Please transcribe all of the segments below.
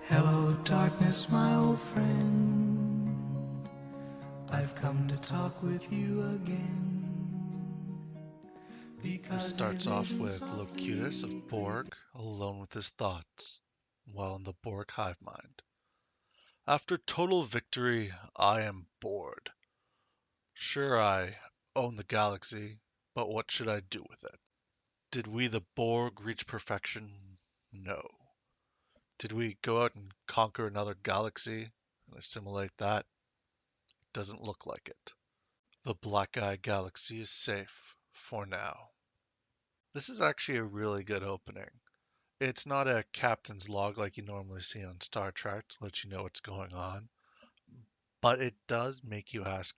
Hello, darkness, my old friend. I've come to talk with you again. This Because starts off with Locutus of Borg alone with his thoughts, while in the Borg hive mind. After total victory, I am bored. Sure, I own the galaxy, but what should I do with it? Did we, the Borg, reach perfection? No. Did we go out and conquer another galaxy and assimilate that? Doesn't look like it. The Black Eye Galaxy is safe, for now. This is actually a really good opening. It's not a captain's log like you normally see on Star Trek to let you know what's going on, but it does make you ask,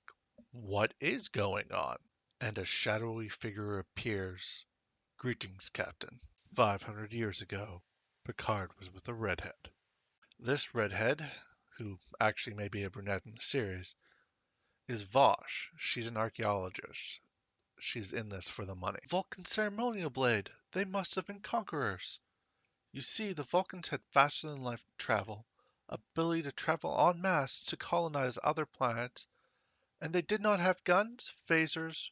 what is going on? And a shadowy figure appears. Greetings, Captain. 500 years ago, Picard was with a redhead. This redhead, who actually may be a brunette in the series, is Vosh. She's an archaeologist. She's in this for the money. Vulcan ceremonial blade. They must have been conquerors. You see, the Vulcans had faster-than-light travel, ability to travel en masse to colonize other planets, and they did not have guns, phasers,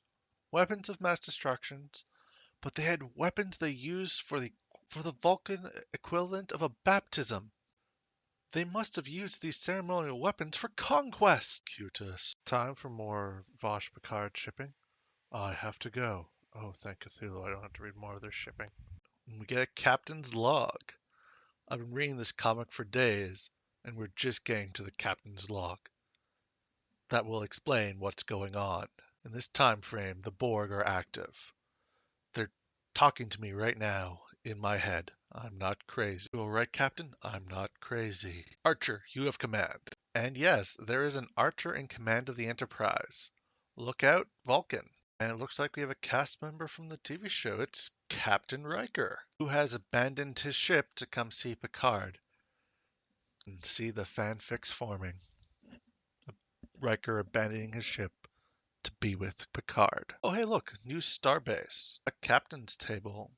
weapons of mass destruction, but they had weapons they used for the Vulcan equivalent of a baptism. They must have used these ceremonial weapons for conquest. Cutus. Time for more Vosh Picard shipping. I have to go. Oh, thank Cthulhu, I don't have to read more of their shipping. We get a captain's log. I've been reading this comic for days, and we're just getting to the captain's log. That will explain what's going on. In this time frame, the Borg are active. They're talking to me right now, in my head. I'm not crazy. You all right, Captain? I'm not crazy. Archer, you have command. And yes, there is an Archer in command of the Enterprise. Look out, Vulcan. And it looks like we have a cast member from the TV show. It's Captain Riker, who has abandoned his ship to come see Picard and see the fanfics forming. Riker abandoning his ship to be with Picard. Oh, hey, look, new starbase. A captain's table.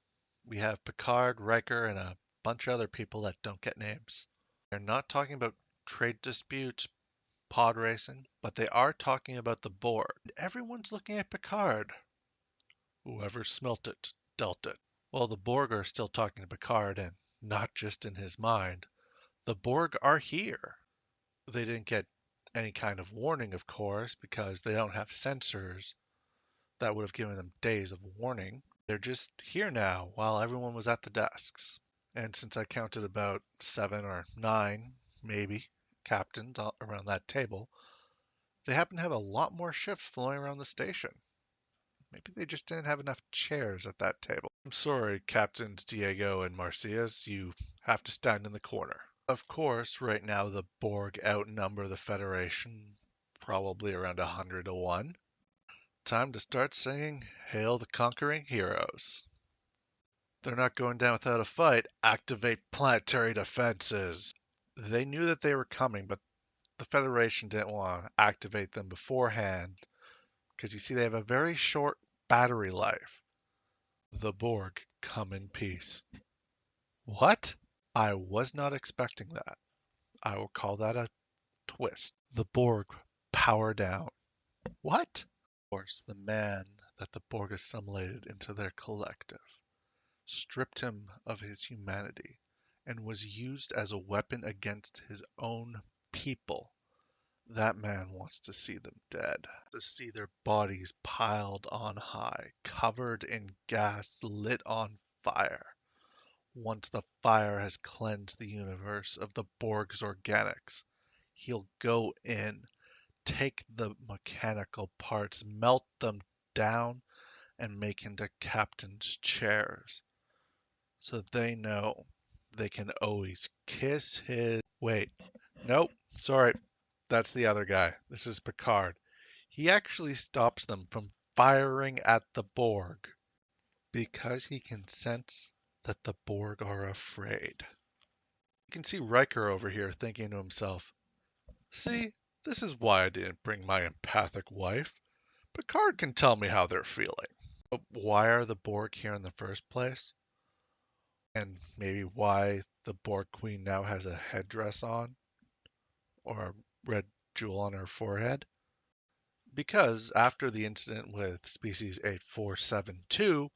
We have Picard, Riker, and a bunch of other people that don't get names. They're not talking about trade disputes, pod racing, but they are talking about the Borg. Everyone's looking at Picard. Whoever smelt it, dealt it. Well, the Borg are still talking to Picard, and not just in his mind. The Borg are here. They didn't get any kind of warning, of course, because they don't have sensors that would have given them days of warning. They're just here now while everyone was at the desks. And since I counted about 7 or 9, maybe, captains around that table, they happen to have a lot more ships flowing around the station. Maybe they just didn't have enough chairs at that table. I'm sorry, Captains Diego and Marcias, you have to stand in the corner. Of course, right now the Borg outnumber the Federation, probably around 100 to 1. Time to start singing Hail the Conquering Heroes. They're not going down without a fight. Activate planetary defenses. They knew that they were coming, but the Federation didn't want to activate them beforehand because you see they have a very short battery life. The Borg come in peace. What? I was not expecting that. I will call that a twist. The Borg power down. What? Of course, the man that the Borg assimilated into their collective stripped him of his humanity and was used as a weapon against his own people. That man wants to see them dead, to see their bodies piled on high, covered in gas, lit on fire. Once the fire has cleansed the universe of the Borg's organics, he'll go in, take the mechanical parts, melt them down, and make into captain's chairs. So they know they can always kiss his. Wait, nope, sorry, that's the other guy. This is Picard. He actually stops them from firing at the Borg because he can sense that the Borg are afraid. You can see Riker over here thinking to himself, see, this is why I didn't bring my empathic wife. Picard can tell me how they're feeling. But why are the Borg here in the first place? And maybe why the Borg Queen now has a headdress on or a red jewel on her forehead? Because after the incident with species 8472,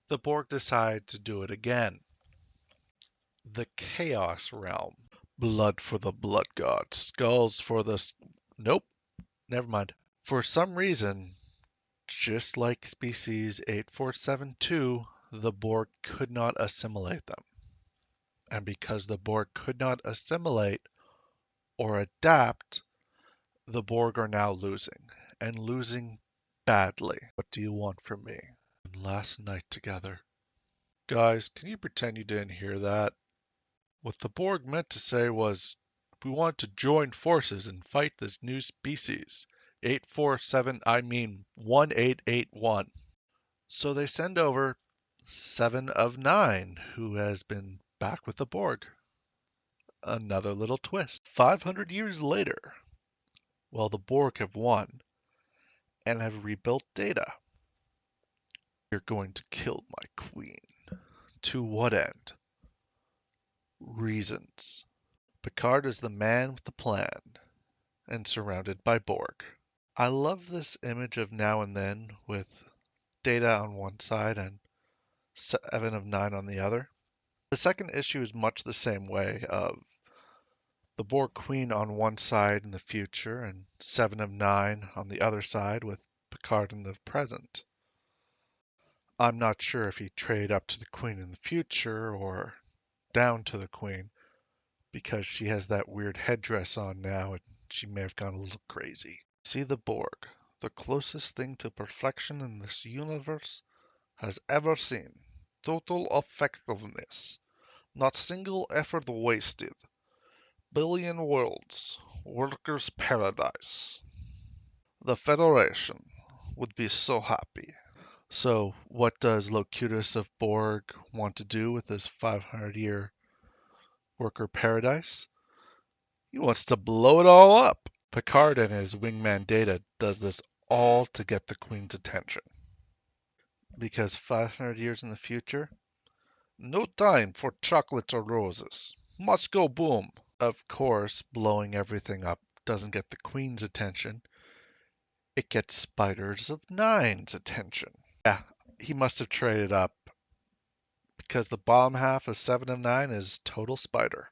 the Borg decide to do it again. The Chaos Realm. Blood for the Blood God. Skulls for the... Nope, never mind. For some reason, just like species 8472, the Borg could not assimilate them. And because the Borg could not assimilate or adapt, the Borg are now losing, and losing badly. What do you want from me? Last night together. Guys, can you pretend you didn't hear that? What the Borg meant to say was, we want to join forces and fight this new species. 847, I mean 1881. So they send over 7 of 9, who has been back with the Borg. Another little twist. 500 years later, well, the Borg have won and have rebuilt Data. You're going to kill my queen. To what end? Reasons. Picard is the man with the plan and surrounded by Borg. I love this image of now and then with Data on one side and 7 of 9 on the other. The second issue is much the same way of the Borg Queen on one side in the future and 7 of 9 on the other side with Picard in the present. I'm not sure if he traded up to the Queen in the future or down to the Queen because she has that weird headdress on now and she may have gone a little crazy. See the Borg, the closest thing to perfection in this universe has ever seen. Total effectiveness. Not single effort wasted. Billion worlds. Workers' paradise. The Federation would be so happy. So, what does Locutus of Borg want to do with this 500-year worker paradise? He wants to blow it all up. Picard and his wingman Data does this all to get the Queen's attention. Because 500 years in the future, no time for chocolates or roses. Must go boom. Of course, blowing everything up doesn't get the Queen's attention. It gets Spiders of Nine's attention. Yeah, he must have traded up because the bottom half of 7 of 9 is total Spider.